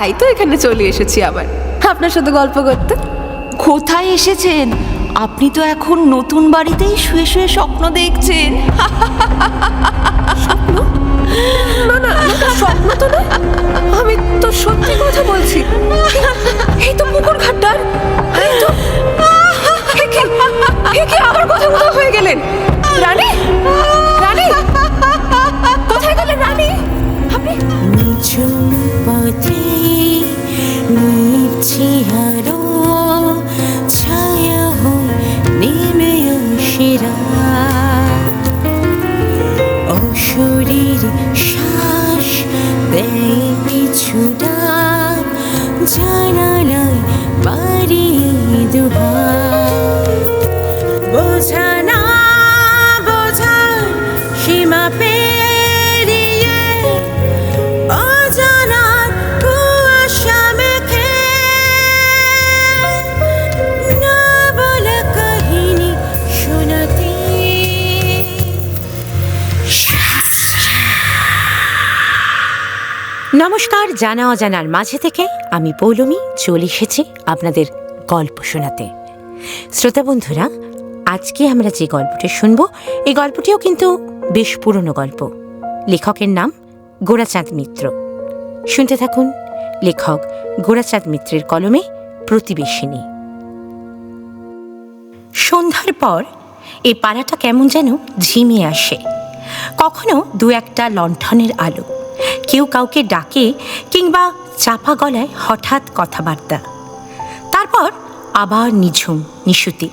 তাই তো এখানে চলে এসেছি আবার আপনার সাথে গল্প করতে। কোথায় এসেছেন? আপনি তো এখন নতুন বাড়িতেই শুয়ে শুয়ে স্বপ্ন দেখছেন। স্বপ্ন? না না না, স্বপ্ন তো না, আমি তো সত্যি কথা বলছি। এই তো পুকুর ঘাটটার, এই তো কি আবার কথা হয়ে গেলেন। রানী, রানী কোথায় গেলেন রানী? আপনি নিঝুম পথে নিচ্ছে আরো ছায়া হয়ে নেমে আসে রাত, অশরীর শ্বাস দেয় পিছু ডাক, জানালায় বাড়িয়ে দুহাত, বোঝা না বোঝার সীমা পেরিয়ে অজানার কুয়াশা মেখে না বলা কাহিনী শোনাতে। নমস্কার, জানা অজানার মাঝে থেকে আমি পৌলমী চলে এসেছি আপনাদের গল্প শোনাতে। শ্রোতা বন্ধুরা, আজকে আমরা যে গল্পটি শুনব, এই গল্পটিও কিন্তু বেশ পুরনো গল্প। লেখকের নাম গোরাচাঁদ মিত্র। শুনতে থাকুন লেখক গোরাচাঁদ মিত্রের কলমে প্রতিবেশিনী। সন্ধ্যার পর এই পাড়াটা কেমন যেন ঝিমিয়ে আসে। কখনো দু একটা লণ্ঠনের আলো, কেউ কাউকে ডাকে কিংবা চাপা গলায় হঠাৎ কথাবার্তা, তারপর আবার নিঝুম নিশুতি।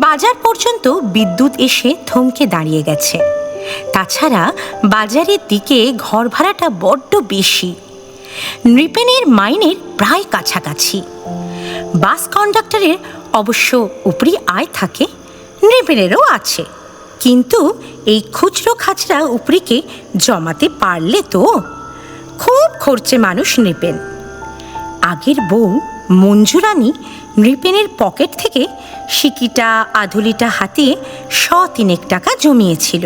বাজার পর্যন্ত বিদ্যুৎ এসে থমকে দাঁড়িয়ে গেছে। তাছাড়া বাজারের দিকে ঘর ভাড়াটা বড্ড বেশি, নৃপেনের মাইনের প্রায় কাছাকাছি। বাস কন্ডাক্টরের অবশ্য উপরি আয় থাকে, নৃপেনেরও আছে, কিন্তু এই খুচরো খাচরা উপরিকে জমাতে পারলে তো খুব খরচে মানুষ নৃপেন। আগের বউ মঞ্জুরানী নৃপেনের পকেট থেকে সিকিটা আধুলিটা হাতিয়ে 100 টাকা জমিয়েছিল।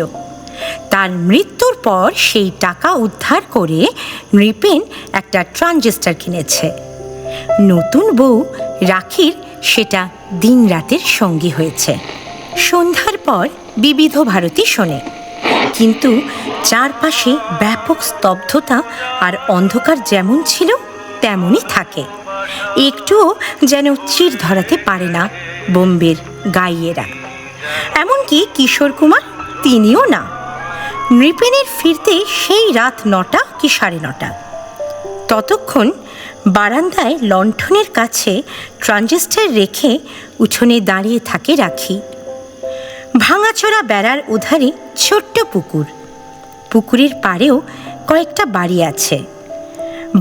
তার মৃত্যুর পর সেই টাকা উদ্ধার করে নৃপেন একটা ট্রানজিস্টার কিনেছে। নতুন বউ রাখির সেটা দিন রাতের সঙ্গী হয়েছে। সন্ধ্যার পর বিবিধ ভারতী শোনে, কিন্তু চারপাশে ব্যাপক স্তব্ধতা আর অন্ধকার যেমন ছিল তেমনই থাকে। একটুও যেন চির ধরাতে পারে না বোম্বের গাইয়েরা, এমনকি কিশোর কুমার তিনিও না। নৃপেনের ফিরতে সেই রাত 9টা কি 9:30। ততক্ষণ বারান্দায় লণ্ঠনের কাছে ট্রানজিস্টার রেখে উঠোনে দাঁড়িয়ে থাকে রাখি। ভাঙাচোরা বেড়ার উধারে ছোট্ট পুকুর, পুকুরের পাড়েও কয়েকটা বাড়ি আছে,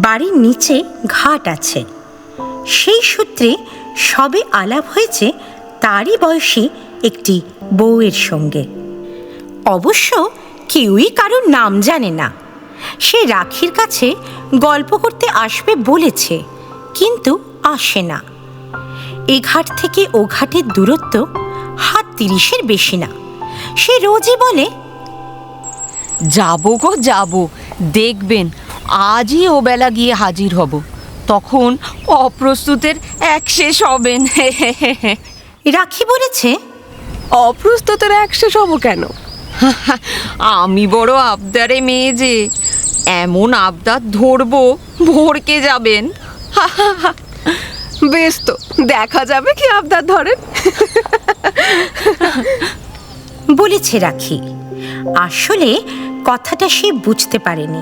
বাড়ির নিচে ঘাট আছে। সেই সূত্রে সবে আলাপ হয়েছে তারই বয়সী একটি বউয়ের সঙ্গে। অবশ্য কেউই কারোর নাম জানে না। সে রাখির কাছে গল্প করতে আসবে বলেছে, কিন্তু আসে না। এ ঘাট থেকে ও ঘাটের দূরত্ব হাত 30-এর বেশি না। সে রোজই বলে, যাবো গো যাবো, দেখবেন আজই ও বেলা গিয়ে হাজির হব, তখন অপ্রস্তুতের এক শেষ হবেন। রাখি বলেছে, অপ্রস্তুতের এক শেষ হবো কেন? আমি বড় আবদারে মেয়ে যে, এমন আবদার ধরবো ভরকে যাবেন। বেশ, তো দেখা যাবে কি আবদার ধরেন। বলেছে রাখি। আসলে কথাটা সে বুঝতে পারেনি।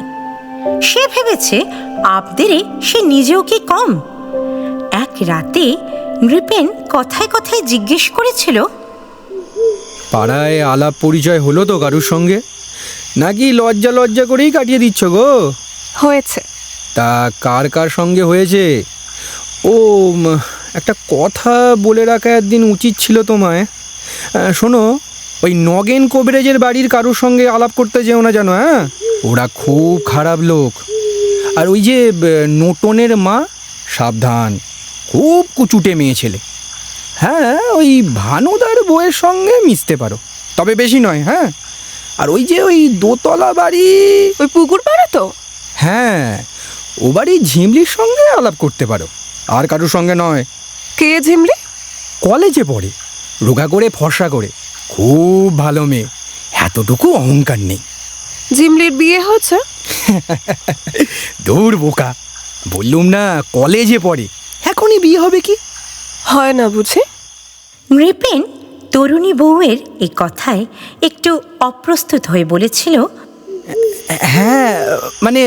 সে ভেবেছে আবদারে সে নিজেও কি কম। এক রাতে নৃপেন কথায় কথায় জিজ্ঞেস করেছিল, পাড়ায় আলাপ পরিচয় হলো তো কারুর সঙ্গে, নাকি লজ্জা লজ্জা করেই কাটিয়ে দিচ্ছ গো? হয়েছে। তা কার কার সঙ্গে হয়েছে? ও, একটা কথা বলে রাখা একদিন উচিত ছিল তোমায়। শোনো, ওই নগেন কবিরাজের বাড়ির কারুর সঙ্গে আলাপ করতে যেও না জানো। হ্যাঁ, ওরা খুব খারাপ লোক। আর ওই যে নোটনের মা, সাবধান, খুব কুচুটে মেয়ে ছেলে। হ্যাঁ, ওই ভানুদার বউয়ের সঙ্গে মিশতে পারো, তবে বেশি নয়। হ্যাঁ, আর ওই যে ওই দোতলা বাড়ি, ওই পুকুর পাড়ে তো? হ্যাঁ, ও বাড়ি ঝিমলির সঙ্গে আলাপ করতে পারো, আর কারোর সঙ্গে নয়। কে ঝিমলি? কলেজে পড়ে, রোগা করে ফর্সা করে, খুব ভালো মেয়ে, এতটুকু অহংকার নেই। ঝিমলির বিয়ে হয়েছে? দূর বোকা, বললুম না কলেজে পড়ে, এখনই বিয়ে হবে কি? হয় না বুঝি? নৃপেন তরুণী বউয়ের এই কথায় একটু অপ্রস্তুত হয়ে বলেছিল, হ্যাঁ, মানে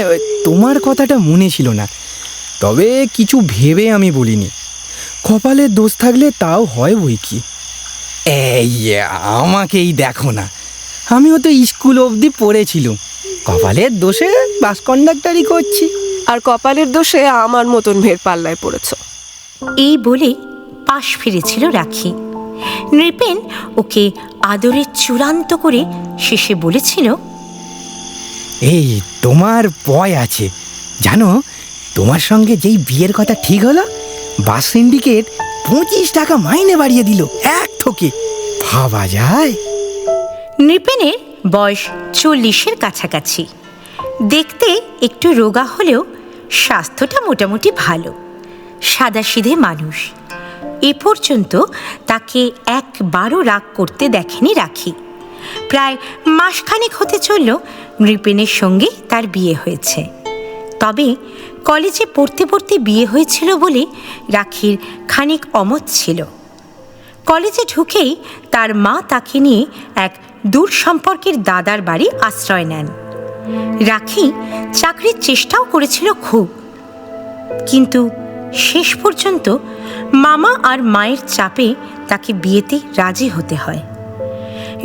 তোমার কথাটা মনে ছিল না, তবে কিছু ভেবে আমি বলিনি। কপালের দোষ থাকলে তাও হয় বই কি। এই আমাকেই দেখো না, আমিও তো স্কুল অবধি পড়েছিলাম, কপালের দোষে বাস কন্ডাক্টারি করছি। আর কপালের দোষে আমার মতন মেয়ের পাল্লায় পড়েছ। এই বলে পাশ ফিরেছিল রাখি। নৃপেন ওকে আদরে চূড়ান্ত করে শেষে বলেছিল, এই তোমার ভয় আছে জানো, তোমার সঙ্গে যেই বিয়ের কথা ঠিক হলো, বাস সিন্ডিকেট 25 টাকা মাইনে বাড়িয়ে দিল এক ঠোকে, ভাবা যায়? নৃপেনের বয়স 40-এর কাছাকাছি, দেখতে একটু রোগা হলেও স্বাস্থ্যটা মোটামুটি ভালো, সাদাসিধে মানুষ। এ পর্যন্ত তাকে একবারও রাগ করতে দেখেনি রাখি। প্রায় মাসখানেক হতে চলল নৃপেনের সঙ্গে তার বিয়ে হয়েছে। তবে কলেজে পড়তে পড়তে বিয়ে হয়েছিল বলে রাখির খানিক অমত ছিল। কলেজে ঢুকেই তার মা তাকে নিয়ে এক দূর সম্পর্কের দাদার বাড়ি আশ্রয় নেন। রাখি চাকরির চেষ্টাও করেছিল খুব, কিন্তু শেষ পর্যন্ত মামা আর মায়ের চাপে তাকে বিয়েতে রাজি হতে হয়।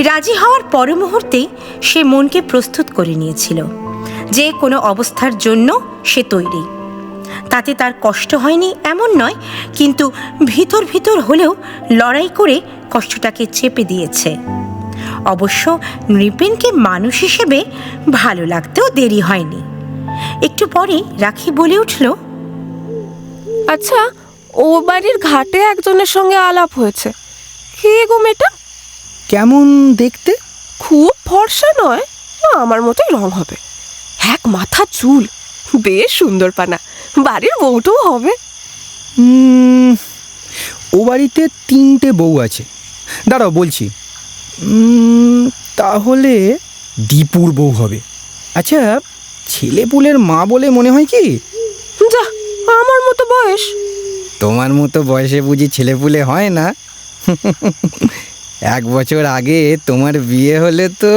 রাজি হওয়ার পর মুহূর্তেই সে মনকে প্রস্তুত করে নিয়েছিল যে কোনো অবস্থার জন্য সে তৈরি। তাতে তার কষ্ট হয়নি এমন নয়, কিন্তু ভিতর ভিতর হলেও লড়াই করে কষ্টটাকে চেপে দিয়েছে। অবশ্য নৃপেনকে মানুষ হিসেবে ভালো লাগতেও দেরি হয়নি। একটু পরে রাখি বলে উঠল, আচ্ছা, ও বাড়ির ঘাটে একজনের সঙ্গে আলাপ হয়েছে। কে গো মেয়েটা? কেমন দেখতে? খুব ফর্সা নয়, আমার মতোই রং হবে, এক মাথা চুল, বেশ সুন্দর পানা, বাড়ির বউটাও হবে। ও বাড়িতে 3টে বউ আছে, দাঁড়াও বলছি। তাহলে দীপুর বউ হবে। আচ্ছা, ছেলেপুলের মা বলে মনে হয় কি? যা, আমার মতো বয়স। তোমার মতো বয়সে বুঝি ছেলেপুলে হয় না? 1 বছর আগে তোমার বিয়ে হলে তো।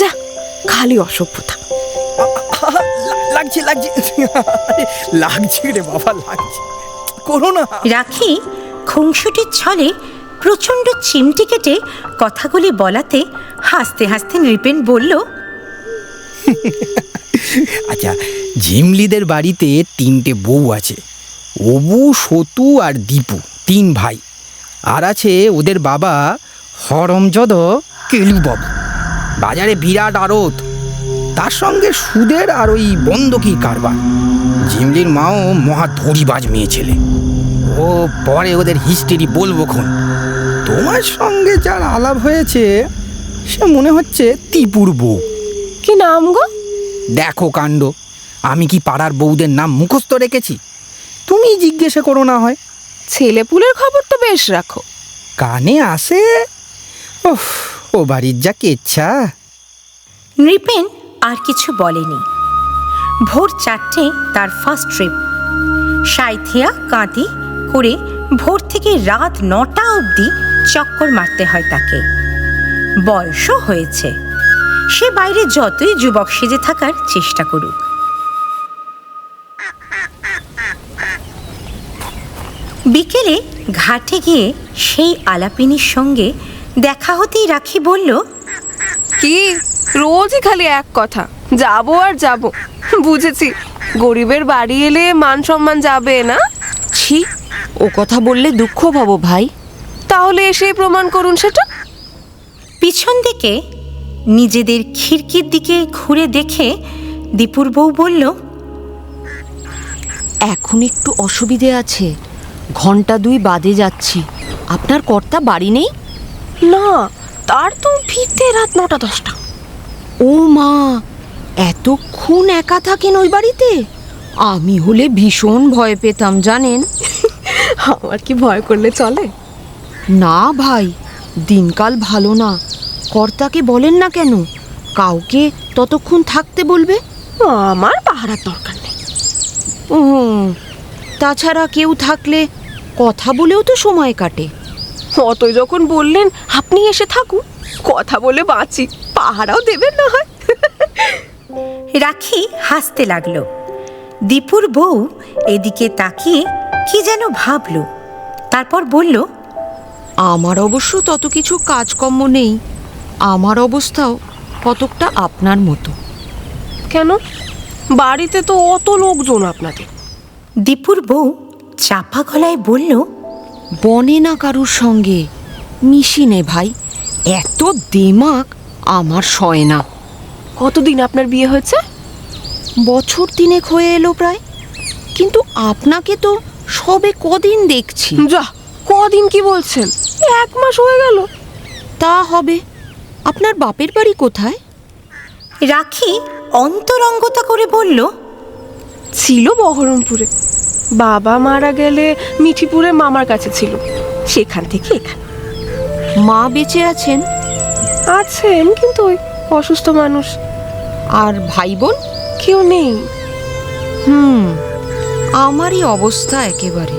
যা, খালি অসভ্যতা। লাগছে লাগছে লাগছে রে বাবা, লাগছে, করো না। রাখি খুংসুটির ছলে প্রচণ্ড চিমটি কেটে কথাগুলি বলাতে হাসতে হাসতে নৃপেন বলল, আচ্ছা, ঝিমলিদের বাড়িতে 3টে বউ আছে, অবু, সতু আর দীপু, 3 ভাই। আর আছে ওদের বাবা হরমজদ কেলুবাবু, বাজারে বিরাট আড়ত, তার সঙ্গে সুদের আর ওই বন্ধকির কারবার। ঝিমলির মাও মহা ধরিবাজ মেয়ে ছেলে, ও পরে ওদের হিস্ট্রি বলবো খন। তোমার সঙ্গে যার আলাপ হয়েছে সে মনে হচ্ছে ত্রিপুর বউ। কি নাম গো? দেখো কাণ্ড, আমি কি পাড়ার বউদের নাম মুখস্থ রেখেছি? তুমি জিজ্ঞাসা করো না হয়। ছেলেপুলের খবর তো বেশ রাখো। কানে আসে। ওহ, ও বাড়ির যা কেচ্ছা। নৃপেন আর কিছু বলেনি। ভোর 4টে তার ফার্স্ট ট্রিপ। সাঁইথিয়া কাঁদি করে ভোর থেকে রাত 9টা অবধি চক্কর মারতে হয় তাকে। বয়সও হয়েছে, সে বাইরে যতই যুবক সেজে থাকার চেষ্টা করুক। বিকেলে ঘাটে গিয়ে সেই আলাপিনীর সঙ্গে দেখা হতেই রাখি বলল, কি রোজই খালি এক কথা, যাবো আর যাবো। বুঝেছি, গরিবের বাড়ি এলে মান সম্মান যাবে না। ছি, ও কথা বললে দুঃখ পাবো ভাই। তাহলে এসেই প্রমাণ করুন সেটা। পিছন দিকে নিজেদের খিড়কির দিকে ঘুরে দেখে দীপুর বউ বলল, এখন একটু অসুবিধে আছে, 2 ঘন্টা বাদে যাচ্ছি। আপনার কর্তা বাড়ি নেই? না, তার তো ফিরতে রাত 9টা 10টা। ও মা, এতক্ষণ একা থাকেন ওই বাড়িতে? আমি হলে ভীষণ ভয় পেতাম জানেন। আমার কি ভয় করলে চলে? না ভাই, দিনকাল ভালো না। কর্তাকে বলেন না কেন কাউকে ততক্ষণ থাকতে বলবে? আমার পাহারার দরকার নেই। তাছাড়া কেউ থাকলে কথা বলেও তো সময় কাটে। অতই যখন বললেন আপনি এসে থাকুন, কথা বলে বাঁচি, পাহারাও দেবেন না হয়। রাখি হাসতে লাগলো। দীপুর বউ এদিকে তাকিয়ে কি যেন ভাবল, তারপর বলল, আমার অবশ্য তত কিছু কাজকর্ম নেই। আমার অবস্থাও কতকটা আপনার মতো। কেন? বাড়িতে তো অত লোকজন আপনাদের। দীপুর বউ চাপা গলায় বলল, বনে না কারুর সঙ্গে মিশি নে ভাই, এত দেমাক আমার সয় না। কতদিন আপনার বিয়ে হয়েছে? বছর তিনেক হয়ে এলো প্রায়, কিন্তু আপনাকে তো সবে কদিন দেখছি। যা, কদিন কি বলছেন? 1 মাস হয়ে গেল। তা হবে। আপনার বাপের বাড়ি কোথায়? রাখি অন্তরঙ্গতা করে বলল, ছিল বহরমপুরে, বাবা মারা গেলে মিঠিপুরে মামার কাছে ছিল, সেখান থেকে এখানে। মা বেঁচে আছেন? আছেন, কিন্তু ওই অসুস্থ মানুষ। আর ভাই বোন? কেউ নেই। আমারই অবস্থা একেবারে।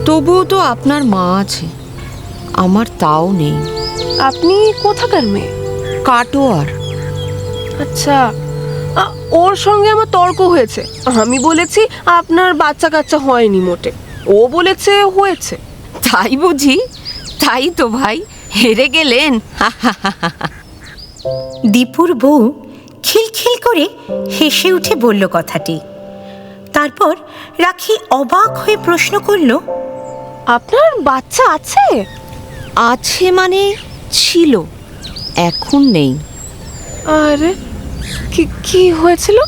তবুও তো আপনার মা আছে, আমার তাও নেই। আপনি কোথাকার মেয়ে? কাটোয়ার। আচ্ছা, ওর সঙ্গে আমার তর্ক হয়েছে। আমি বলেছি আপনার বাচ্চা কাচ্চা হয়নি মোটে, ও বলেছে হয়েছে। তাই বুঝি? তাই তো ভাই, হেরে গেলেন। দীপুর বউ খিলখিল করে হেসে উঠে বলল কথাটি। তারপর রাখি অবাক হয়ে প্রশ্ন করল, আপনার বাচ্চা আছে? আছে মানে ছিল, এখন নেই। আরে, কি কি হয়েছিল?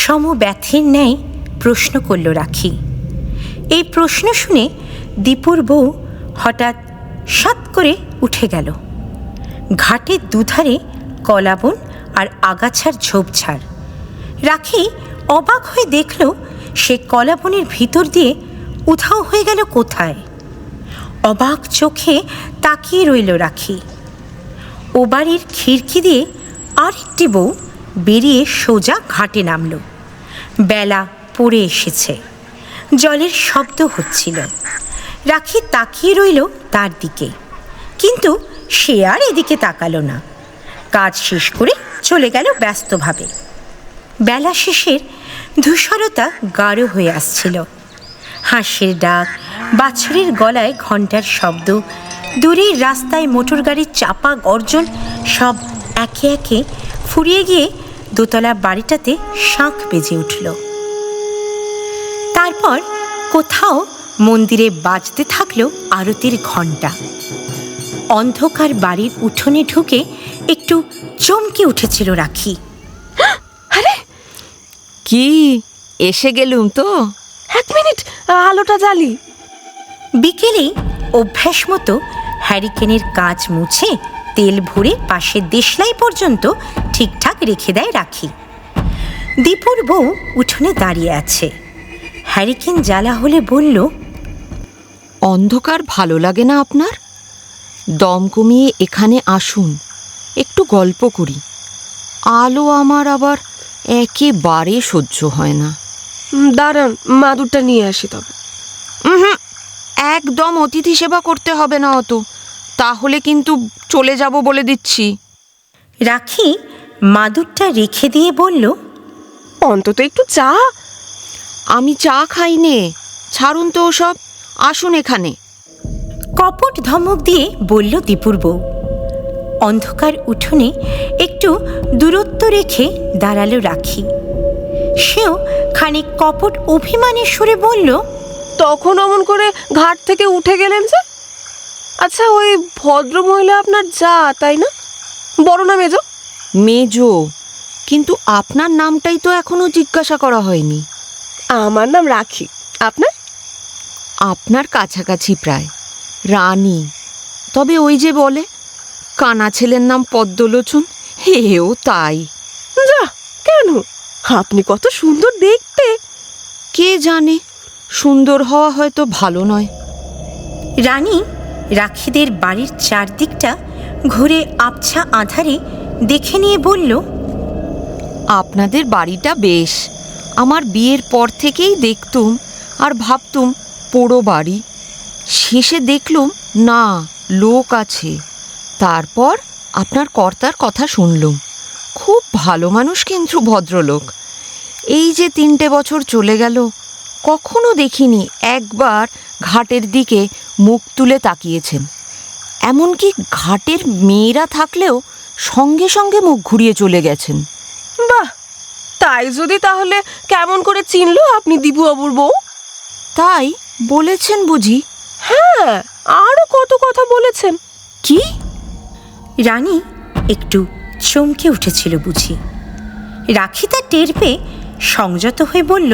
সমব্যথের ন্যায় প্রশ্ন করল রাখি। এই প্রশ্ন শুনে দীপুর বউ হঠাৎ সাত করে উঠে গেল। ঘাটের দুধারে কলাবন আর আগাছার ঝোপঝাড়। রাখি অবাক হয়ে দেখল সে কলাবনের ভিতর দিয়ে উধাও হয়ে গেল কোথায়। অবাক চোখে তাকিয়ে রইল রাখি। ও বাড়ির খিড়কি দিয়ে আরেকটি বউ বেরিয়ে সোজা ঘাটে নামল। বেলা পড়ে এসেছে, জলের শব্দ হচ্ছিল। রাখি তাকিয়ে রইল তার দিকে, কিন্তু সে আর এদিকে তাকালো না। কাজ শেষ করে চলে গেল ব্যস্তভাবে। বেলা শেষের ধূসরতা গাঢ় হয়ে আসছিল। হাঁসের ডাক, বাছুরের গলায় ঘণ্টার শব্দ, দূরের রাস্তায় মোটর গাড়ির চাপা গর্জন সব একে একে ফুরিয়ে গিয়ে দোতলা বাড়িটাতে শাঁখ বেজে উঠল। তারপর কোথাও মন্দিরে বাজতে থাকলো আরতির ঘণ্টা। অন্ধকার বাড়ির উঠোনে ঢুকে একটু চমকে উঠেছিল রাখি। আরে, কি এসে গেলুম তো? 1 মিনিট, আলোটা জ্বালি। বিকেলেই অভ্যাস মতো হ্যারিকেনের কাজ মুছে তেল ভরে পাশের দেশলাই পর্যন্ত ঠিকঠাক রেখে দেয় রাখি। দীপুর বউ উঠোনে দাঁড়িয়ে আছে। হ্যারিকেন জ্বালা হলে বলল, অন্ধকার ভালো লাগে না আপনার? দম কমিয়ে এখানে আসুন, একটু গল্প করি। আলো আমার আবার একেবারে সহ্য হয় না। দাঁড়ান, মাদুরটা নিয়ে আসি তবে। একদম অতিথি সেবা করতে হবে না অত, তাহলে কিন্তু চলে যাব বলে দিচ্ছি। রাখি মাদুরটা রেখে দিয়ে বলল, অন্তত একটু চা। আমি চা খাই নে, ছাড়ুন তো ওসব, আসুন এখানে। কপট ধমক দিয়ে বলল দীপুর বউ। অন্ধকার উঠোনে একটু দূরত্ব রেখে দাঁড়ালো রাখি। সেও খানিক কপট অভিমানের সুরে বলল, তখন অমন করে ঘাট থেকে উঠে গেলেন যে? আচ্ছা, ওই ভদ্রমহিলা আপনার যা, তাই না? বড় না মেজো? মেজো, কিন্তু আপনার নামটাই তো এখনো জিজ্ঞাসা করা হয়নি। আমার নাম রাখি। আপনার? আপনার কাছাকাছি প্রায়, রানী। তবে ওই যে বলে কানা ছেলের নাম পদ্মলোচন, হেও তাই। যা, কেন আপনি কত সুন্দর দেখতে। কে জানে, সুন্দর হওয়া হয়তো ভালো নয়। রানী রাখিদের বাড়ির চারদিকটা ঘুরে আবছা আঁধারে দেখে নিয়ে বলল, আপনাদের বাড়িটা বেশ। আমার বিয়ের পর থেকেই দেখতুম আর ভাবতুম পোড়ো বাড়ি। শেষে দেখলুম না, লোক আছে। তারপর আপনার কর্তার কথা শুনলুম। খুব ভালো মানুষ, কিন্তু ভদ্রলোক। এই যে 3টে বছর চলে গেল, কখনো দেখিনি একবার ঘাটের দিকে মুখ তুলে তাকিয়েছেন। এমনকি ঘাটের মেয়েরা থাকলেও সঙ্গে সঙ্গে মুখ ঘুরিয়ে চলে গেছেন। বাহ, তাই যদি তাহলে কেমন করে চিনলো আপনি দিবুবাবুর বউ? তাই বলেছেন বুঝি? হ্যাঁ, আরো কত কথা বলেছেন। কি? রানী একটু চমকে উঠেছিল বুঝি। রাখি তা টের পেয়ে সংযত হয়ে বলল,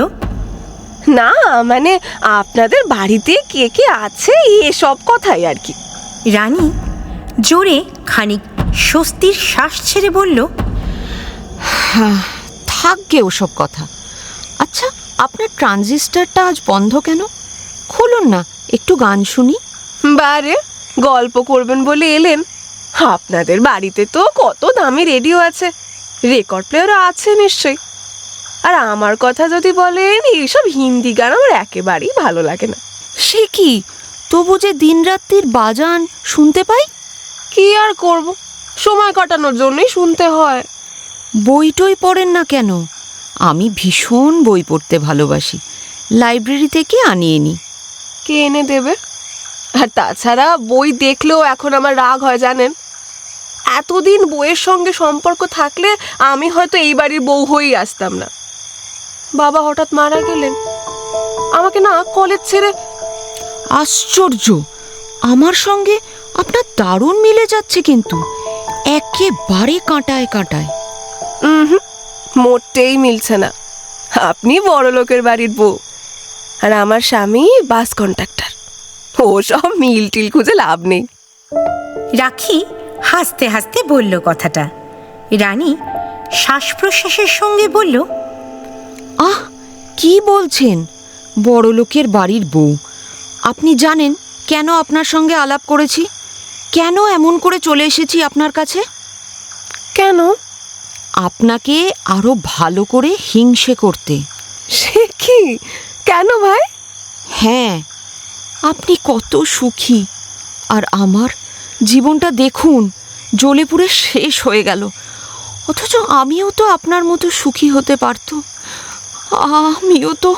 না মানে আপনাদের বাড়িতে কে কে আছে এসব কথাই আর কি। রানী জোরে খানিক স্বস্তির শ্বাস ছেড়ে বলল, থাকবে ওসব কথা। আচ্ছা, আপনার ট্রানজিস্টারটা আজ বন্ধ কেন? খুলুন না, একটু গান শুনি। বারে, গল্প করবেন বলে এলেন? আপনাদের বাড়িতে তো কত দামি রেডিও আছে, রেকর্ড প্লেয়ারও আছে নিশ্চয়ই। আর আমার কথা যদি বলেন, এইসব হিন্দি গান আমার একেবারেই ভালো লাগে না। সে কি, তবু যে দিনরাত্রির বাজান শুনতে পাই। কি আর করব, সময় কাটানোর জন্যই শুনতে হয়। বই টই পড়েন না কেন? আমি ভীষণ বই পড়তে ভালোবাসি, লাইব্রেরি থেকে আনিয়ে নি। কে এনে দেবে? আর তাছাড়া বই দেখলেও এখন আমার রাগ হয় জানেন। এতদিন বইয়ের সঙ্গে সম্পর্ক থাকলে আমি হয়তো এই বাড়ির বউ হয়েই আসতাম না। বাবা হঠাৎ মারা গেলেন, আমাকে না কলেজ ছেড়ে। আশ্চর্য, আমার সঙ্গে আপনার দারুণ মিলে যাচ্ছে, কিন্তু একেবারে কাঁটায় কাঁটায়। মোটেই মিলছে না। আপনি বড় লোকের বাড়ির বউ, আর আমার স্বামী বাস কন্ট্রাক্টর। ও সব মিল টিল খুঁজে লাভ নেই। রাখি হাসতে হাসতে বলল কথাটা। রানী শ্বাস প্রশ্বাসের সঙ্গে বলল, আহ, কি বলছেন? বড় লোকের বাড়ির বউ? আপনি জানেন কেন আপনার সঙ্গে আলাপ করেছি? কেন এমন করে চলে এসেছি আপনার কাছে? কেন? আপনাকে আরো ভালো করে হিংসে করতে। সে কি? কেন ভাই? হ্যাঁ, আপনি কত সুখী, আর আমার জীবনটা দেখুন জ্বলে পুড়ে শেষ হয়ে গেল। অথচ আমিও তো আপনার মতো সুখী হতে পারতুম। আমিও তো।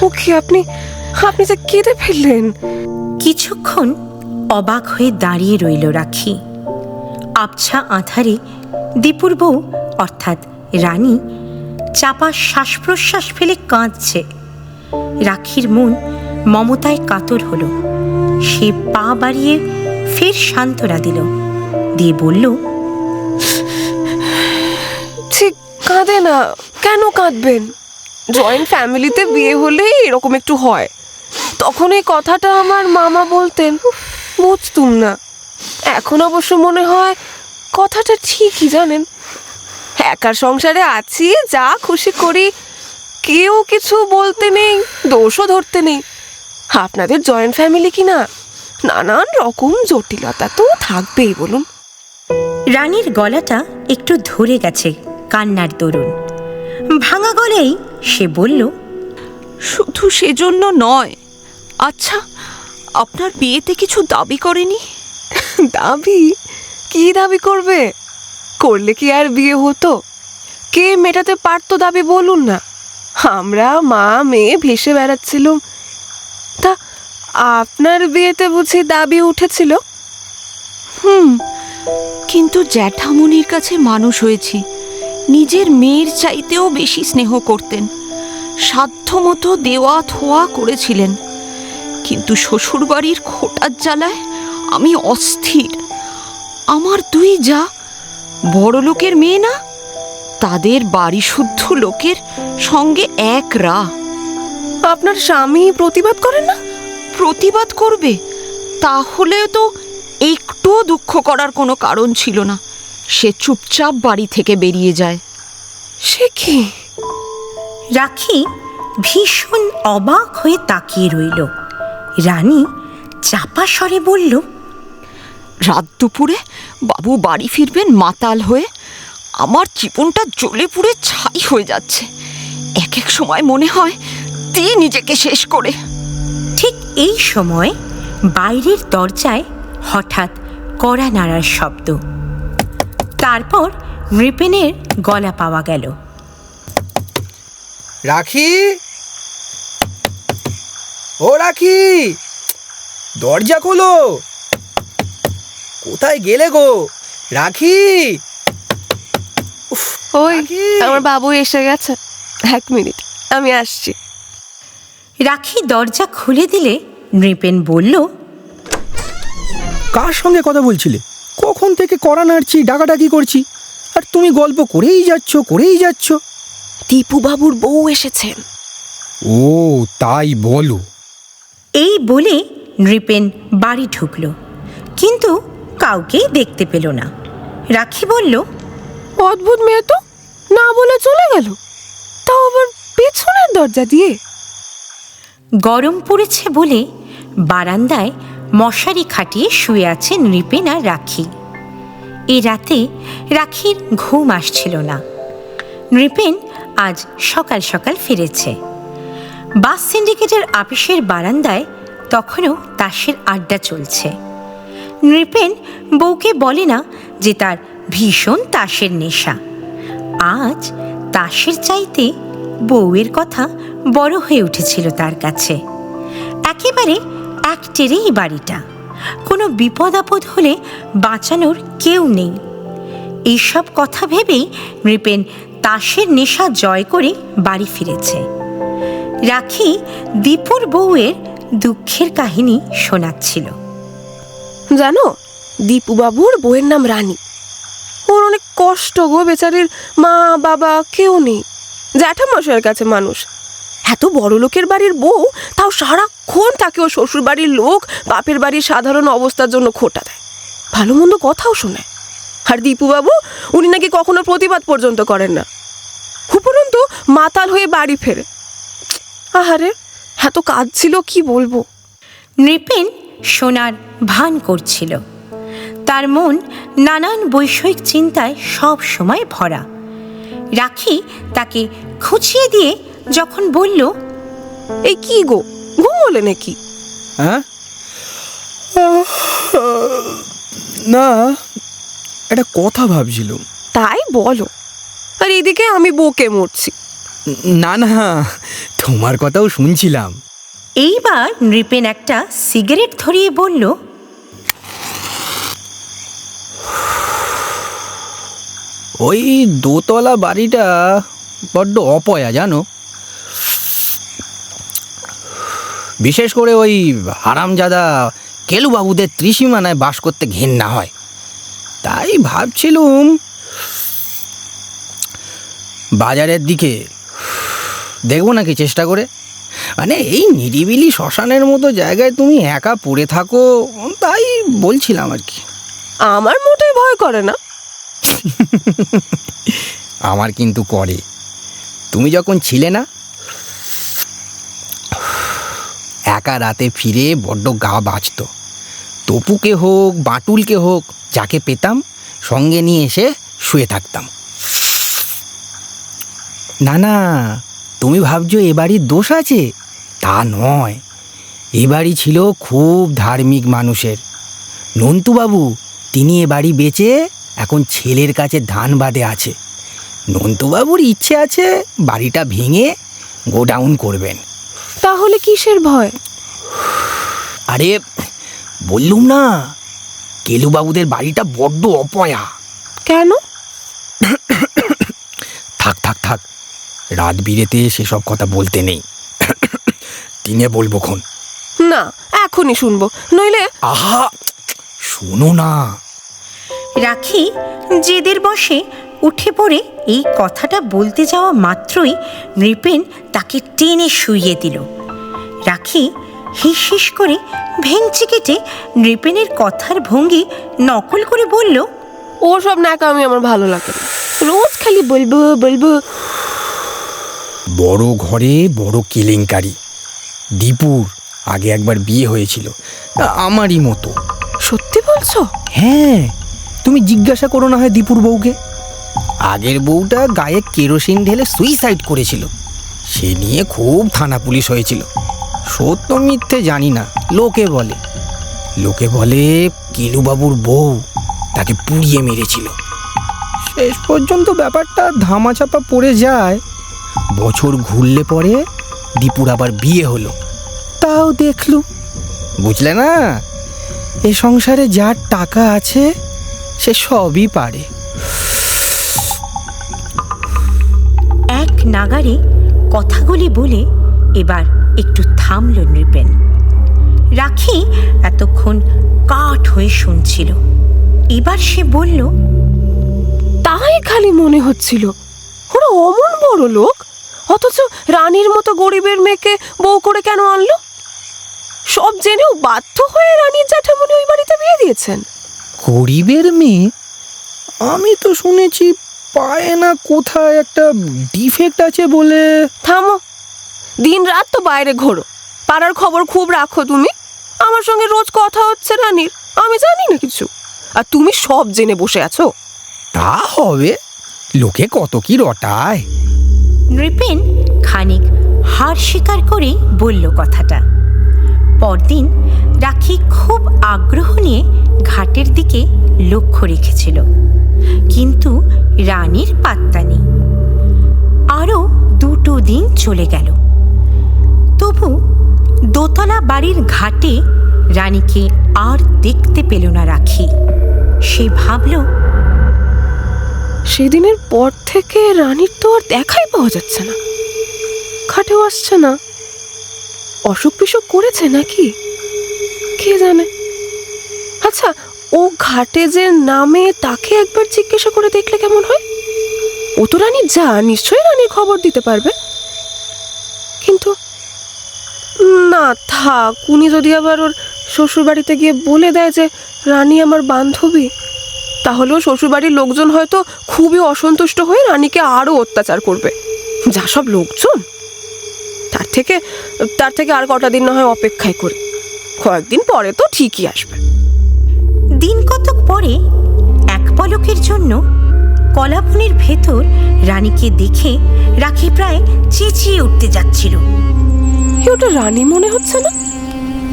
ও কি, আপনি আপনি যে কেঁদে ফেললেন? কিছুক্ষণ অবাক হয়ে দাঁড়িয়ে রইল রাখি। আবছা আঁধারে দীপুর বউ অর্থাৎ রানী চাপা শ্বাস প্রশ্বাস ফেলে কাঁদছে। রাখির মন মমতায় কাতর হলো। সে পা বাড়িয়ে ফের সান্ত্বনা দিল, দিয়ে বলল, ঠিক কাঁদে না, কেন কাঁদবেন? জয়েন্ট ফ্যামিলিতে বিয়ে হলে এরকম একটু হয়। তখন এই কথাটা আমার মামা বলতেন, বুঝতুম না। এখন অবশ্য মনে হয় কথাটা ঠিকই জানেন। একার সংসারে আছি, যা খুশি করি, কেউ কিছু বলতে নেই, দোষও ধরতে নেই। আপনাদের জয়েন্ট ফ্যামিলি কি না, নানান রকম জটিলতা তো থাকবেই বলুন। রানীর গলাটা একটু ধরে গেছে কান্নার দরুন। ভাঙা গলেই সে বলল, শুধু সেজন্য নয়। আচ্ছা, আপনার বিয়েতে কিছু দাবি করেনি? দাবি? কি দাবি করবে? করলে কি আর বিয়ে হতো? কে মেটাতে পারতো দাবি বলুন না? আমরা মা মেয়ে ভেসে বেড়াচ্ছিলাম। তা আপনার বিয়েতে বুঝি দাবি উঠেছিল? কিন্তু জ্যাঠামুনির কাছে মানুষ হয়েছি, নিজের মেয়ের চাইতেও বেশি স্নেহ করতেন। সাধ্যমতো দেওয়া থোয়া করেছিলেন, কিন্তু শ্বশুরবাড়ির খোটার জ্বালায় আমি অস্থির। আমার দুই যা বড় লোকের মেয়ে না, তাদের বাড়ি শুদ্ধ লোকের সঙ্গে এক রা। আপনার স্বামী প্রতিবাদ করেন না? প্রতিবাদ করবে? তাহলে তো একটুও দুঃখ করার কোনো কারণ ছিল না। সে চুপচাপ বাড়ি থেকে বেরিয়ে যায়। সে কি? রাখি ভীষণ অবাক হয়ে তাকিয়ে রইল। রানী চাপা স্বরে বলল, রাত দুপুরে বাবু বাড়ি ফিরবেন মাতাল হয়ে? আমার জীবনটা জ্বলে পুড়ে ছাই হয়ে যাচ্ছে। এক এক সময় মনে হয় দিয়ে নিজেকে শেষ করে। ঠিক এই সময় বাইরের দরজায় হঠাৎ কড়া নাড়ার শব্দ। তারপর নৃপেনের গলা পাওয়া গেল। রাখি, ও রাখি, দরজা খোলো। কোথায় গেলে গো রাখি? ওই রাখি! আমার বাবু এসে গেছে, 1 মিনিট আমি আসছি। রাখি দরজা খুলে দিলে নৃপেন বলল, কার সঙ্গে কথা বলছিলে? কখন থেকে কড়া নাড়ছি, ডাকাডাকি করছি, আর তুমি গল্প করেই যাচ্ছ। দীপু বাবুর বউ এসেছেন। ও তাই বলো। এই বলে নৃপেন বাড়ি ঢুকল, কিন্তু কাউকেই দেখতে পেল না। রাখি বলল, অদ্ভুত মেয়ে তো, না বলে চলে গেল, তাও আবার পেছনের দরজা দিয়ে। গরম পড়েছে বলে বারান্দায় মশারি খাটিয়ে শুয়ে আছে নৃপেন আর রাখি। এ রাতে রাখির ঘুম আসছিল না। নৃপেন আজ সকাল সকাল ফিরেছে। বাস সিন্ডিকেটের আপিসের বারান্দায় তখনও তাসের আড্ডা চলছে। নৃপেন বউকে বলে না যে তার ভীষণ তাসের নেশা। আজ তাসের চাইতে বউয়ের কথা বড় হয়ে উঠেছিল তার কাছে। একেবারে এক টেরেই বাড়িটা, কোনো বিপদ আপদ হলে বাঁচানোর কেউ নেই। এইসব কথা ভেবেই নৃপেন তাসের নেশা জয় করে বাড়ি ফিরেছে। রাখি দীপুর বউয়ের দুঃখের কাহিনী শোনাচ্ছিল। জানো, দীপু বাবুর বউয়ের নাম রানী। ওর অনেক কষ্ট গো, বেচারির মা বাবা কেউ নেই, জ্যাঠামশাইয়ের কাছে মানুষ। এত বড় লোকের বাড়ির বউ, তাও সারাক্ষণ তাকে ও শ্বশুর বাড়ির লোক বাপের বাড়ির সাধারণ অবস্থার জন্য খোঁটা দেয়, ভালো মন্দ কথাও শোনায়। আর দীপু বাবু, উনি নাকি কখনো প্রতিবাদ পর্যন্ত করেন না, উপরন্তু মাতাল হয়ে বাড়ি ফেরে। আহারে, এত কাজ ছিল কি বলবো। নৃপেন সোনার ভান করছিল। তার মন নানান বৈষয়িক চিন্তায় সব সময় ভরা। রাখি তাকে খুঁচিয়ে দিয়ে যখন বলল, এই কি গো, ঘুমোলে নাকি? হ্যাঁ, না, একটা কথা ভাবছিলাম। তাই বলো, আর এদিকে আমি বকে মরছি। না, তোমার কথাও শুনছিলাম। এইবার নৃপেন একটা সিগারেট ধরিয়ে বলল, ওই দোতলা বাড়িটা বড্ড অপয়া জানো। বিশেষ করে ওই হারামজাদা কেলুবাবুদের ত্রিসীমানায় বাস করতে ঘেন্না হয়। তাই ভাবছিলুম বাজারের দিকে দেখবো নাকি চেষ্টা করে। মানে এই নিরিবিলি শ্মশানের মতো জায়গায় তুমি একা পড়ে থাকো, তাই বলছিলাম আর কি। আমার মোটেই ভয় করে না। আমার কিন্তু করে। তুমি যখন ছিলে না, একা রাতে ফিরে বড্ড গা বাজতো। তপুকে হোক, বাটুলকে হোক, যাকে পেতাম সঙ্গে নিয়ে এসে শুয়ে থাকতাম। না, তুমি ভাবছো এ বাড়ির দোষ আছে, তা নয়। এ বাড়ি ছিল খুব ধার্মিক মানুষের। নন্তুবাবু, তিনি এ বাড়ি বেচে এখন ছেলের কাছে ধান বাদে আছে। নন্তুবাবুর ইচ্ছে আছে বাড়িটা ভেঙে গোডাউন করবেন। তাহলে কিসের ভয়? আরে বললুম না, কেলুবাবুদের বাড়িটা বড্ড অপয়া। কেন? থাক, রাত বিরেতে সেসব কথা বলতে নেই। দিনে বলবো খন। না, এখনই শুনবো, নইলে। আহা, শোনো না। রাখি জেদের বশে উঠে পড়ে এই কথাটা বলতে যাওয়া মাত্রই নৃপেন তাকে টেনে শুইয়ে দিল। রাখি হিস হিস করে ভেঙচি কেটে নৃপেনের কথার ভঙ্গি নকল করে বলল, ও সব ন্যাকামি আমার ভালো লাগে না। রোজ খালি বলবো বলবো। বড় ঘরে বড় কেলেঙ্কারি। দীপুর আগে একবার বিয়ে হয়েছিল, আমারই মতো। সত্যি বলছো? হ্যাঁ, তুমি জিজ্ঞাসা করো না হয় দীপুর বউকে। আগের বউটা গায়ে কেরোসিন ঢেলে সুইসাইড করেছিল, সে নিয়ে খুব থানা পুলিশ হয়েছিল। সত্য মিথ্যে জানি না, লোকে বলে কেলুবাবুর বউ তাকে পুড়িয়ে মেরেছিল। শেষ পর্যন্ত ব্যাপারটা ধামাচাপা পড়ে যায়। বছর ঘুরলে পরে দীপুর আবার বিয়ে হলো, তাও দেখলুম। বুঝলে না, এ সংসারে যার টাকা আছে সে সবই পারে। এক নাগারে কথাগুলি বলে এবার একটু থামল নৃপেন। রাখি এতক্ষণ কাঠ হয়ে শুনছিল। এবার সে বলল, তাই খালি মনে হচ্ছিল ওরা অমন বড় লোক, অথচ রানীর মতো গরিবের মেয়েকে বউ করে কেন আনলো? সব জেনেও বাধ্য হয়ে রানীর জ্যাঠামণি ওই বাড়িতে বিয়ে দিয়েছেন। গরিবের মেয়ে? আমি তো শুনেছি পায়ে না কোথায় একটা ডিফেক্ট আছে বলে। থামো, দিন রাত তো বাইরে ঘোরো, পাড়ার খবর খুব রাখো তুমি। আমার সঙ্গে রোজ কথা হচ্ছে রানীর, আমি জানি না কিছু, আর তুমি সব জেনে বসে আছো। তা হবে, লোকে কত কি রটায়। নৃপেন খানিক হার স্বীকার করেই বলল কথাটা। পরদিন রাখি খুব আগ্রহ নিয়ে ঘাটের দিকে লক্ষ্য রেখেছিল, কিন্তু রানীর পাত্তা নেই। আরও 2 দিন চলে গেল, তবু দোতলা বাড়ির ঘাটে রানীকে আর দেখতে পেল না রাখি। সে ভাবল, সেদিনের পর থেকে রানীর তো আর দেখাই পাওয়া যাচ্ছে না, ঘাটেও আসছে না। অসুখ বিসুখ করেছে নাকি কে জানে। আচ্ছা, ও ঘাটে যে নামে তাকে একবার জিজ্ঞাসা করে দেখলে কেমন হয়? ও তো রানী যা, নিশ্চয়ই রানীর খবর দিতে পারবে। কিন্তু না থাক, উনি যদি আবার ওর শ্বশুর বাড়িতে গিয়ে বলে দেয় যে রানী আমার বান্ধবী, তাহলেও শ্বশুরবাড়ির লোকজন হয়তো খুবই অসন্তুষ্ট হয়ে রানীকে আরও অত্যাচার করবে। যা সব লোকজন, তার থেকে আর কটা দিন না হয় অপেক্ষাই করি, কয়েকদিন পরে তো ঠিকই আসবে। দিন কতক পরে এক পলকের জন্য কলাবনের ভেতর রানীকে দেখে রাখি প্রায় চেঁচিয়ে উঠতে যাচ্ছিল। ওটা রানী মনে হচ্ছে না?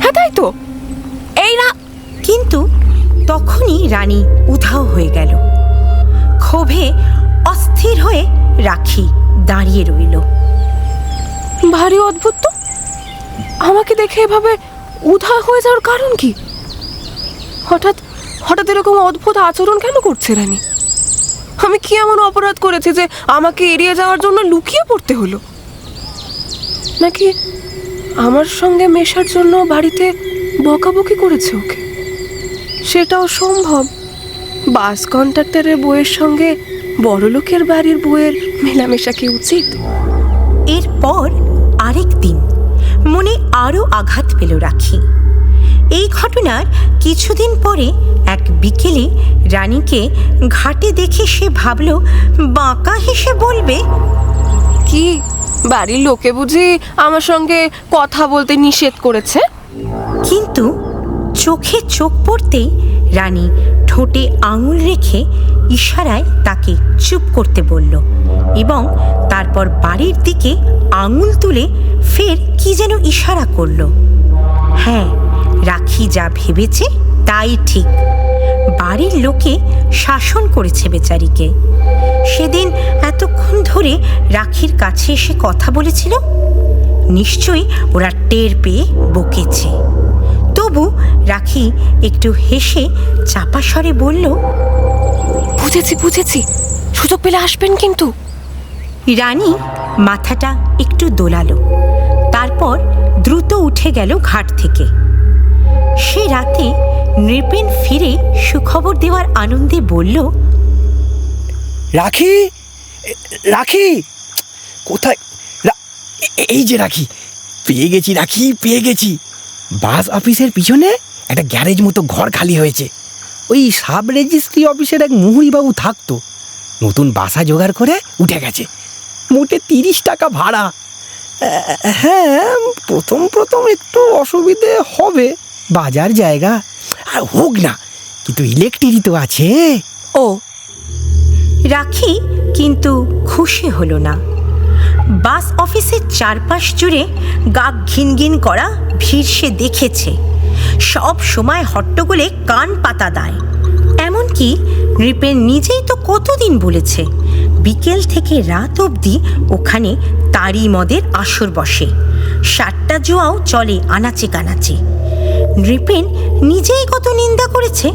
হ্যাঁ তাই তো, এই না। কিন্তু তখনই রানী উধাও হয়ে গেল। ক্ষোভে অস্থির হয়ে রাখি দাঁড়িয়ে রইল। ভারী অদ্ভুত তো, আমাকে দেখে এভাবে উধাও হয়ে যাওয়ার কারণ কি? হঠাৎ হঠাৎ এরকম অদ্ভুত আচরণ কেন করছে রানী? আমি কি এমন অপরাধ করেছি যে আমাকে এড়িয়ে যাওয়ার জন্য লুকিয়ে পড়তে হলো? নাকি আমার সঙ্গে মেশার জন্য বাড়িতে বকাবকি করেছে ওকে? সেটাও সম্ভব। বাস কন্ট্রাক্টরের বউয়ের সঙ্গে বড়লোকের বাড়ির বউয়ের মেলামেশা কি উচিত? এরপর আরেক দিন মনে আরও আঘাত পেল রাখি। এই ঘটনার কিছুদিন পরে এক বিকেলে রানীকে ঘাটে দেখে সে ভাবল বাঁকা হেসে বলবে, কি বাড়ির লোকে বুঝি আমার সঙ্গে কথা বলতে নিষেধ করেছে? কিন্তু চোখে চোখ পড়তেই রানী ঠোঁটে আঙুল রেখে ইশারায় তাকে চুপ করতে বলল এবং তারপর বাড়ির দিকে আঙুল তুলে ফের কি যেন ইশারা করল। হ্যাঁ, রাখি যা ভেবেছে তাই ঠিক। বাড়ির লোকে শাসন করেছে বেচারিকে। সেদিন এতক্ষণ ধরে রাখির কাছে এসে কথা বলেছিল, নিশ্চয়ই ওরা টের পেয়ে বকেছে। তবু রাখি একটু হেসে চাপা স্বরে বলল, বুঝেছি, সুযোগ পেলে আসবেন কিন্তু। রানী মাথাটা একটু দোলালো, তারপর দ্রুত উঠে গেল ঘাট থেকে। সে রাতে নৃপেন ফিরে সুখবর দেওয়ার আনন্দে বলল, রাখি রাখি কোথায়? এই যে রাখি, পেয়ে গেছি। বাস অফিসের পিছনে একটা গ্যারেজ মতো ঘর খালি হয়েছে। ওই সাব রেজিস্ট্রি অফিসের এক মুহুরিবাবু থাকতো, নতুন বাসা জোগাড় করে উঠে গেছে। মোটে 30 টাকা ভাড়া। হ্যাঁ, প্রথম প্রথম একটু অসুবিধে হবে, বাজার জায়গা আর হোক না, কিন্তু ইলেকট্রিকই তো আছে। ও রাখি কিন্তু খুশি হলো না। বাস অফিসের চারপাশ জুড়ে গা ঘিনঘিন করা ভিড় সে দেখেছে। সব সময় হট্টগোলে কান পাতা দেয়। এমনকি নৃপেন নিজেই তো কতদিন বলেছে বিকেল থেকে রাত অবধি ওখানে তারি মদের আসর বসে, 7টা জুয়াও চলে আনাচে কানাচে। নৃপেন নিজেই কত নিন্দা করেছে,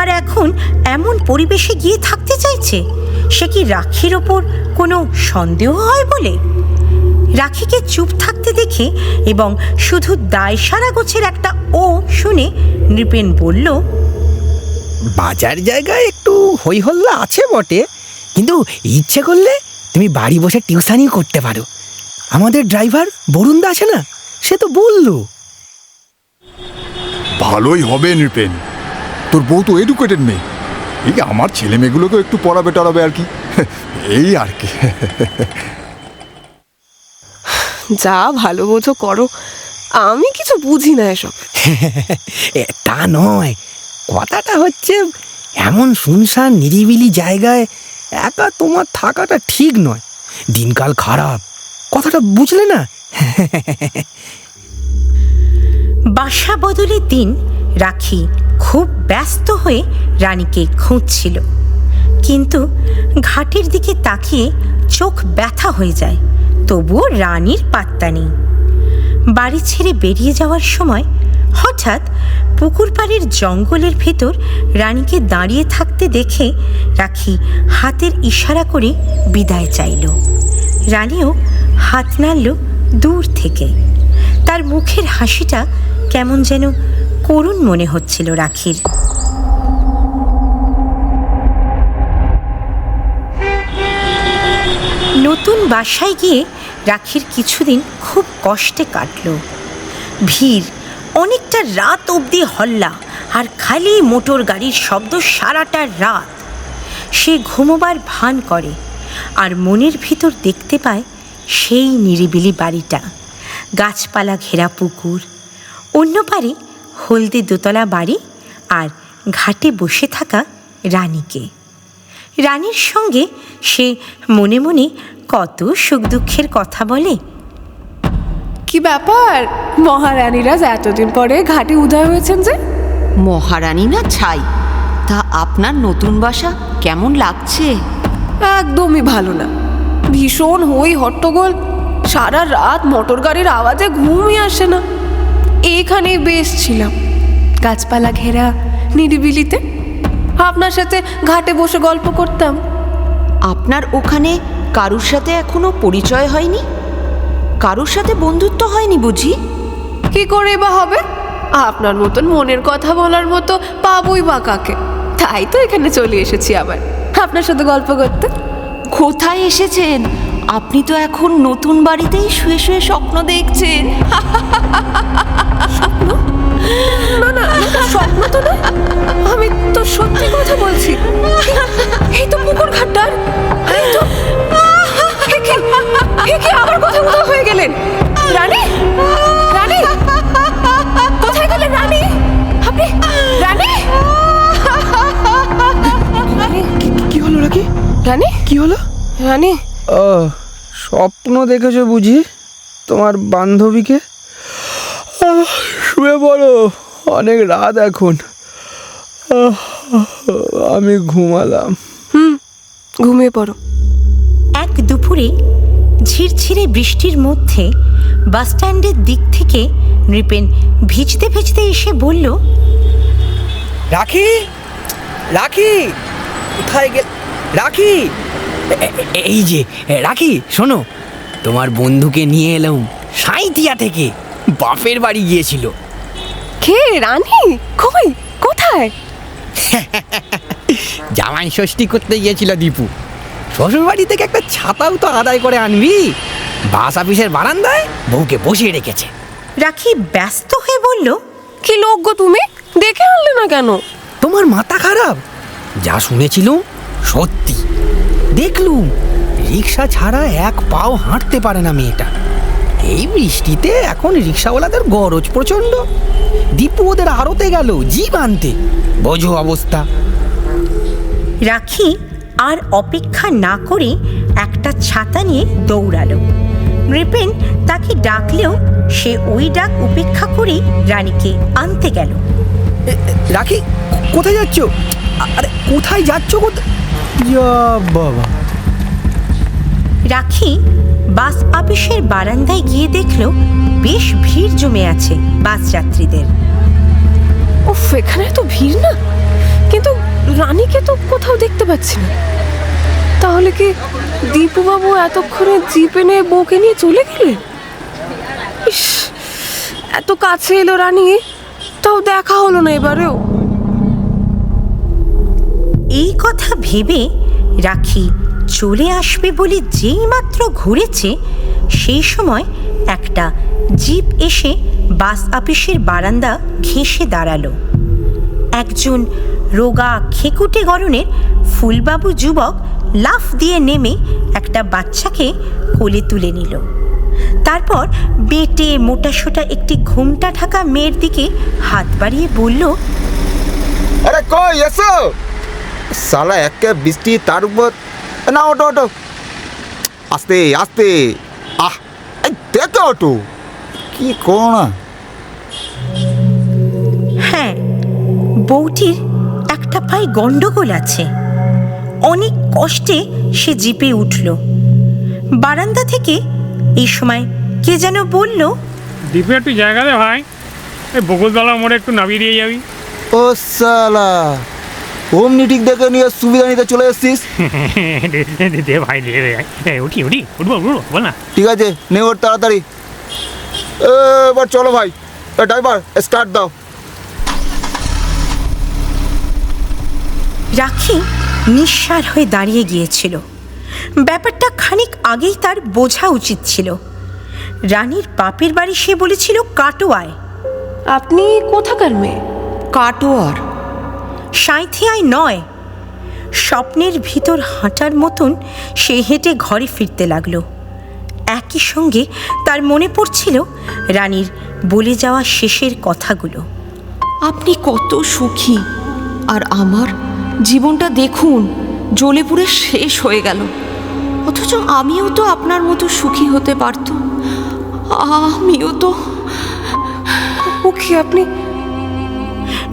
আর এখন এমন পরিবেশে গিয়ে থাকতে চাইছে। সে কি রাখির ওপর কোনো সন্দেহ হয় বলে? রাখিকে চুপ থাকতে দেখে এবং শুধু দায়সারা গোছের একটা ও শুনে নৃপেন বলল, বাজার জায়গায় একটু হই হল্লা আছে বটে, কিন্তু ইচ্ছে করলে তুমি বাড়ি বসে টিউশনই করতে পারো। আমাদের ড্রাইভার বরুণদা আছে না, সে তো বললো। ভালোই হবে নৃপেন, তোর বউ তো এডুকেটেড মেয়ে। এই আমার ছেলে মেয়েগুলোকে একটু পড়াবে টড়াবে আর কি, এই আর কি। যা ভালো বোঝো করো, আমি কিছু বুঝি না এসব। তা নয়, কথাটা হচ্ছে এমন শুনশান নিরিবিলি জায়গায় একা তোমার থাকাটা ঠিক নয়। দিনকাল খারাপ, কথাটা বুঝলে না? বাসা বদলের দিন রাখি খুব ব্যস্ত হয়ে রানীকে খুঁজছিল, কিন্তু ঘাটের দিকে তাকিয়ে চোখ ব্যথা হয়ে যায়। তবুও রানীর পাত্তা নেই। বাড়ি ছেড়ে বেরিয়ে যাওয়ার সময় হঠাৎ পুকুর পাড়ের জঙ্গলের ভেতর রানীকে দাঁড়িয়ে থাকতে দেখে রাখি হাতের ইশারা করে বিদায় চাইল। রানীও হাত নাড়ল দূর থেকে। তার মুখের হাসিটা কেমন যেন করুণ মনে হচ্ছিল রাখির। নতুন বাসায় গিয়ে রাখির কিছুদিন খুব কষ্টে কাটল। ভিড়, অনেকটা রাত অবধি হল্লা, আর খালি মোটর গাড়ির শব্দ সারাটা রাত। সে ঘুমোবার ভান করে, আর মনের ভিতর দেখতে পায় সেই নিরিবিলি বাড়িটা, গাছপালা ঘেরা পুকুর, অন্য পারে হলদে দোতলা বাড়ি, আর ঘাটে বসে থাকা রানীকে। রানীর সঙ্গে সে মনে মনে কত সুখ দুঃখের কথা বলে। কি ব্যাপার, মহারানীরা এতদিন পরে ঘাটে উদয় হয়েছেন যে? মহারানী না ছাই, তা আপনার নতুন বাসা কেমন লাগছে? একদমই ভালো না, ভীষণ হই হট্টগোল, সারা রাত মোটর গাড়ির আওয়াজে ঘুমই আসে না। এইখানেই বেশ ছিলাম, গাছপালা ঘেরা নিরিবিলিতে, আপনার সাথে ঘাটে বসে গল্প করতাম। আপনার ওখানে কারুর সাথে এখনো পরিচয় হয়নি? কারুর সাথে বন্ধুত্ব হয়নি বুঝি? কি করে বা হবে? আপনার মতন মনের কথা বলার মতো পাবই বা কাকে? তাই তো এখানে চলে এসেছি আবার আপনার সাথে গল্প করতে। কোথায় এসেছেন? আপনি তো এখন নতুন বাড়িতেই শুয়ে শুয়ে স্বপ্ন দেখছেন। না না, স্বপ্ন তো না, আমি তো সত্যি কথা বলছি। এই তো পুকুর ঘাটটার, এই তো। কি আবার কথা বলা হয়ে গেলেন? রানী, রানী, কোথায় গেলেন রানী? আপনি রানী? কি হলো রাখি? রানী কি হলো? রানী, ও, স্বপ্ন দেখেছো বুঝি তোমার বান্ধবীকে? শুয়ে পড়ো, অনেক রাত এখন। আমি ঘুমালাম। ঘুমিয়ে পড়ো। এক দুপুরে ঝিরঝিরে বৃষ্টির মধ্যে বাসস্ট্যান্ডের দিক থেকে নৃপেন ভিজতে ভিজতে এসে বলল, রাখি, রাখি, কোথায় গেল রাখি? এই যে রাখি, শোনো, তোমার বন্ধুকে নিয়ে এলাম সাঁইতিয়া থেকে, বাপের বাড়ি গিয়েছিল। কে? রানী? কই? কোথায়? জামাই ষষ্ঠী করতে গিয়েছিল দীপু। শ্বশুর বাড়ি থেকে একটা ছাতাও তো আদায় করে আনবি। বাস অফিসের বারান্দায় বউকে বসিয়ে রেখেছে। রাখি ব্যস্ত হয়ে বলল, কি লোক গো তুমি? দেখে আনলে না কেন? তোমার মাথা খারাপ? যা শুনেছিলাম সত্যি। দেখলুম রিক্সা ছাড়া এক পাও হাঁটতে পারে না মেয়েটা। এই বৃষ্টিতে এখন রিক্সাওয়ালাদের গরজ প্রচণ্ড। দীপু ওদের আড়তে গেল জিপ আনতে, বোঝো অবস্থা। রাখি আর অপেক্ষা না করে একটা ছাতা নিয়ে দৌড়ালো। নৃপেন তাকে ডাকলেও সে ওই ডাক উপেক্ষা করেই রানীকে আনতে গেল। রাখি, কোথায় যাচ্ছ? আরে কোথায় যাচ্ছ? বাবা! রাখি বাস অফিসের বারান্দায় গিয়ে দেখলো বেশ ভিড় জমে আছে বাস যাত্রীদের। উফ, এখানে তো ভিড় না, কিন্তু রানীকে তো কোথাও দেখতে পাচ্ছি না। তাহলে কি দীপুবাবু এতক্ষণে জিপে নিয়ে বউকে নিয়ে চলে গেলেন? ইস, এত কাছে এলো রানী, তাও দেখা হলো না এবারেও। এই কথা ভেবে রাখি চলে আসবে বলে যেই মাত্র ঘুরেছে, সেই সময় একটা জিপ এসে বাস অফিসের বারান্দা ঘেঁষে দাঁড়ালো। একজন রোগা খেকুটে গড়নের ফুলবাবু যুবক লাফ দিয়ে নেমে একটা বাচ্চাকে কোলে তুলে নিল। তারপর বেটে মোটাসোটা একটি ঘোমটা ঢাকা মেয়ের দিকে হাত বাড়িয়ে বলল, আরে কই এসো সালা, একে বৃষ্টি তার উপর না, ওটো ওটো আস্তে আস্তে। আহ, দেখো অটো কি করো না। হ্যাঁ, বউটির একটা পায়ে গন্ডগোল আছে। অনেক কষ্টে সে জিপে উঠল। বারান্দা থেকে এই সময় কে যেন বলল, দ্বীপে একটু জায়গা দে ভাই, এই বকুলতলা মোড়ে একটু নামিয়ে দিয়ে যাবি। ও সালা, অমনি ঠিক দেখে নিয়ে সুবিধা নিতে চলে এসছিস। দে ভাই, দে উঠি উঠবো বল না। ঠিক আছে, নে ওর তাড়াতাড়ি। এবার চলো ভাই, ড্রাইভার স্টার্ট দাও। রাখি নিঃসাড় হয়ে দাঁড়িয়ে গিয়েছিল। ব্যাপারটা খানিক আগেই তার বোঝা উচিত ছিল। রানীর বাপের বাড়ি সে বলেছিল কাটোয়ায়। আপনি কোথাকার মেয়ে? কাটোয়ার। সাঁইথিয়ায় নয়। স্বপ্নের ভিতর হাঁটার মতন সে হেঁটে ঘরে ফিরতে লাগলো। একই সঙ্গে তার মনে পড়ছিল রানীর বলে যাওয়া শেষের কথাগুলো। আপনি কত সুখী, আর আমার জীবনটা দেখুন জ্বলে পুড়ে শেষ হয়ে গেল। অথচ আমিও তো আপনার মতো সুখী হতে পারতাম। আমিও তো। ও কি আপনি?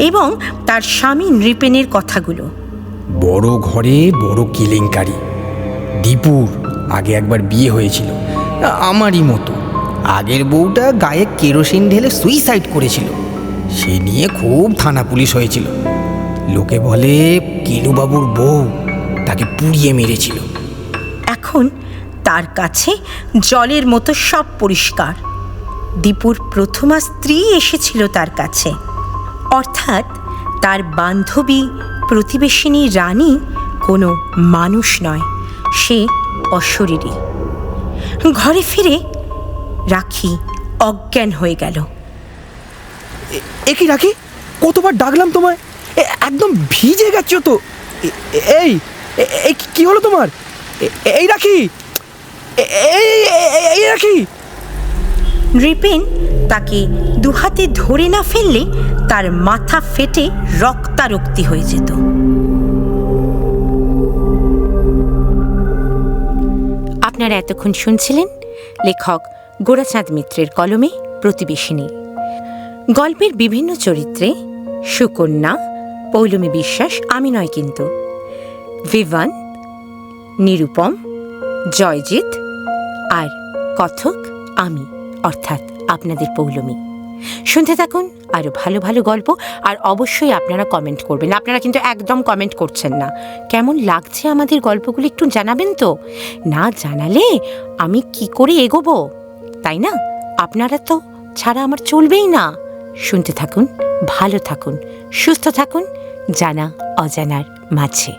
এবং তার স্বামী নৃপেনের কথাগুলো। বড় ঘরে বড় কেলেঙ্কারি। দীপুর আগে একবার বিয়ে হয়েছিল আমারই মতো। আগের বউটা গায়ে কেরোসিন ঢেলে সুইসাইড করেছিল। সে নিয়ে খুব থানা পুলিশ হয়েছিল। লোকে বলে কেলুবাবুর বউ তাকে পুড়িয়ে মেরেছিল। এখন তার কাছে জলের মতো সব পরিষ্কার। দীপুর প্রথমা স্ত্রী এসেছিল তার কাছে, অর্থাৎ তার বান্ধবী প্রতিবেশিনী রানী কোনো মানুষ নয়, সে অশরীরী। ঘরে ফিরে রাখি অজ্ঞান হয়ে গেল। এ কি রাখি, কতবার ডাকলাম তোমায়, একদম ভিজে গেছো তো। এই এই কি হলো তোমার? এই রাখি, এই রাখি। নৃপেন তাকে দুহাতে ধরে না ফেললে তার মাথা ফেটে রক্তারক্তি হয়ে যেত। আপনারা এতক্ষণ শুনছিলেন লেখক গোরাচাঁদ মিত্রের কলমে প্রতিবেশিনী। গল্পের বিভিন্ন চরিত্রে সুকন্যা, পৌলমী বিশ্বাস, আমি নয় কিন্তু, ভিভান, নিরুপম, জয়জিৎ আর কথক আমি, অর্থাৎ আপনাদের পৌলমী। শুনতে থাকুন আরও ভালো ভালো গল্প। আর অবশ্যই আপনারা কমেন্ট করবেন। আপনারা কিন্তু একদম কমেন্ট করছেন না। কেমন লাগছে আমাদের গল্পগুলো একটু জানাবেন তো। না জানালে আমি কি করে এগোবো, তাই না? আপনারা তো ছাড়া আমার চলবেই না। শুনতে থাকুন, ভালো থাকুন, সুস্থ থাকুন, জানা অজানার মাঝে।